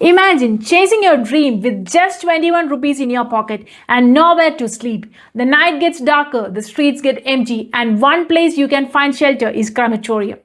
Imagine chasing your dream with just 21 rupees in your pocket and nowhere to sleep. The night gets darker, the streets get empty, and one place you can find shelter is crematorium.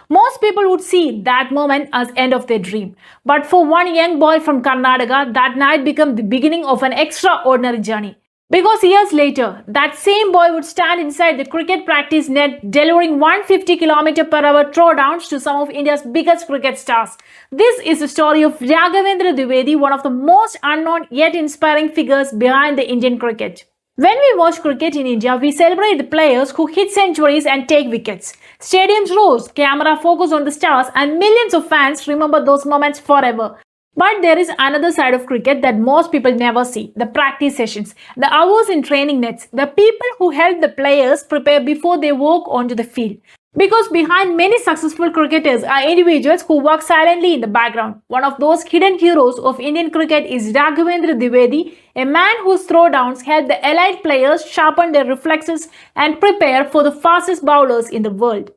Most people would see that moment as end of their dream. But for one young boy from Karnataka, that night became the beginning of an extraordinary journey. Because years later, that same boy would stand inside the cricket practice net delivering 150 km/h throwdowns to some of India's biggest cricket stars. This is the story of Raghavendra Dwivedi, one of the most unknown yet inspiring figures behind the Indian cricket. When we watch cricket in India, we celebrate the players who hit centuries and take wickets. Stadiums rose, camera focus on the stars, and millions of fans remember those moments forever. But there is another side of cricket that most people never see, the practice sessions, the hours in training nets, the people who help the players prepare before they walk onto the field. Because behind many successful cricketers are individuals who work silently in the background. One of those hidden heroes of Indian cricket is Raghavendra Dwivedi, a man whose throwdowns help the elite players sharpen their reflexes and prepare for the fastest bowlers in the world.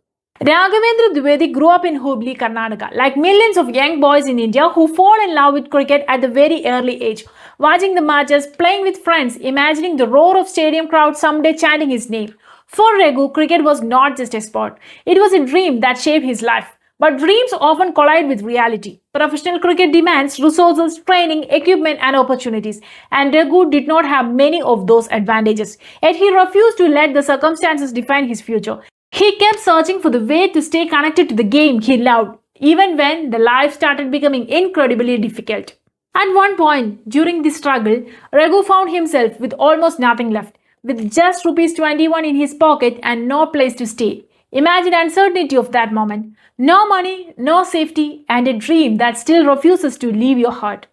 Raghavendra Dwivedi grew up in Hubli, Karnataka, like millions of young boys in India who fall in love with cricket at the very early age. Watching the matches, playing with friends, imagining the roar of stadium crowds someday chanting his name. For Raghu, cricket was not just a sport. It was a dream that shaped his life. But dreams often collide with reality. Professional cricket demands resources, training, equipment and opportunities. And Raghu did not have many of those advantages. Yet he refused to let the circumstances define his future. He kept searching for the way to stay connected to the game he loved, even when the life started becoming incredibly difficult. At one point, during this struggle, Raghu found himself with almost nothing left, with just rupees 21 in his pocket and no place to stay. Imagine the uncertainty of that moment. No money, no safety, and a dream that still refuses to leave your heart.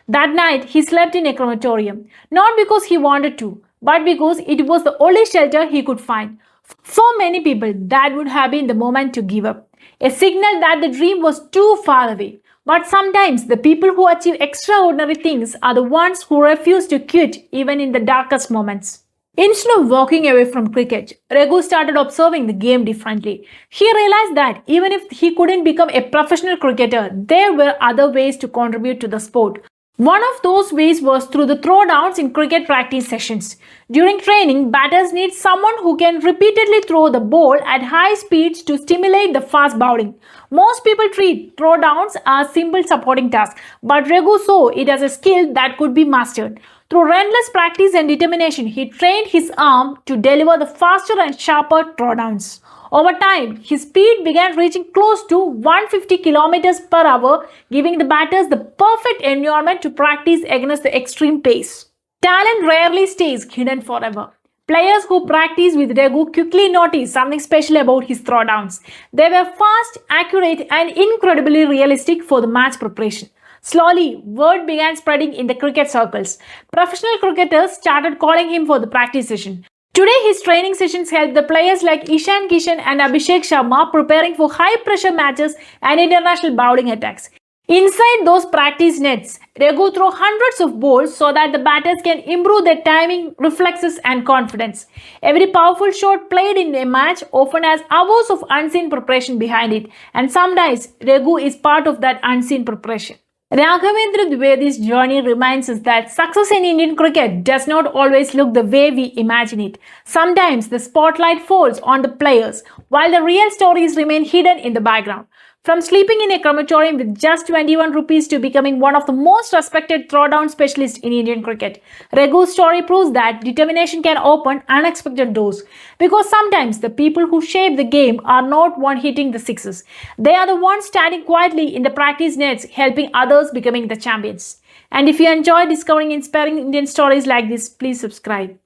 That night, he slept in a crematorium, not because he wanted to, but because it was the only shelter he could find. For many people, that would have been the moment to give up, a signal that the dream was too far away. But sometimes the people who achieve extraordinary things are the ones who refuse to quit even in the darkest moments. Instead of walking away from cricket, Raghu started observing the game differently. He realized that even if he couldn't become a professional cricketer, there were other ways to contribute to the sport. One of those ways was through the throwdowns in cricket practice sessions. During training, batters need someone who can repeatedly throw the ball at high speeds to stimulate the fast bowling. Most people treat throwdowns as simple supporting tasks, but Raghu saw it as a skill that could be mastered. Through relentless practice and determination, he trained his arm to deliver the faster and sharper throwdowns. Over time, his speed began reaching close to 150 km/h, giving the batters the perfect environment to practice against the extreme pace. Talent rarely stays hidden forever. Players who practice with Raghu quickly noticed something special about his throwdowns. They were fast, accurate, and incredibly realistic for the match preparation. Slowly, word began spreading in the cricket circles. Professional cricketers started calling him for the practice session. Today, his training sessions help the players like Ishan, Kishan and Abhishek Sharma preparing for high-pressure matches and international bowling attacks. Inside those practice nets, Raghu throws hundreds of balls so that the batters can improve their timing, reflexes and confidence. Every powerful shot played in a match often has hours of unseen preparation behind it, and sometimes Raghu is part of that unseen preparation. Raghavendra Dwivedi's journey reminds us that success in Indian cricket does not always look the way we imagine it. Sometimes the spotlight falls on the players, while the real stories remain hidden in the background. From sleeping in a crematorium with just 21 rupees to becoming one of the most respected throwdown specialists in Indian cricket, Raghu's story proves that determination can open unexpected doors. Because sometimes the people who shape the game are not one hitting the sixes. They are the ones standing quietly in the practice nets, helping others becoming the champions. And if you enjoy discovering inspiring Indian stories like this, please subscribe.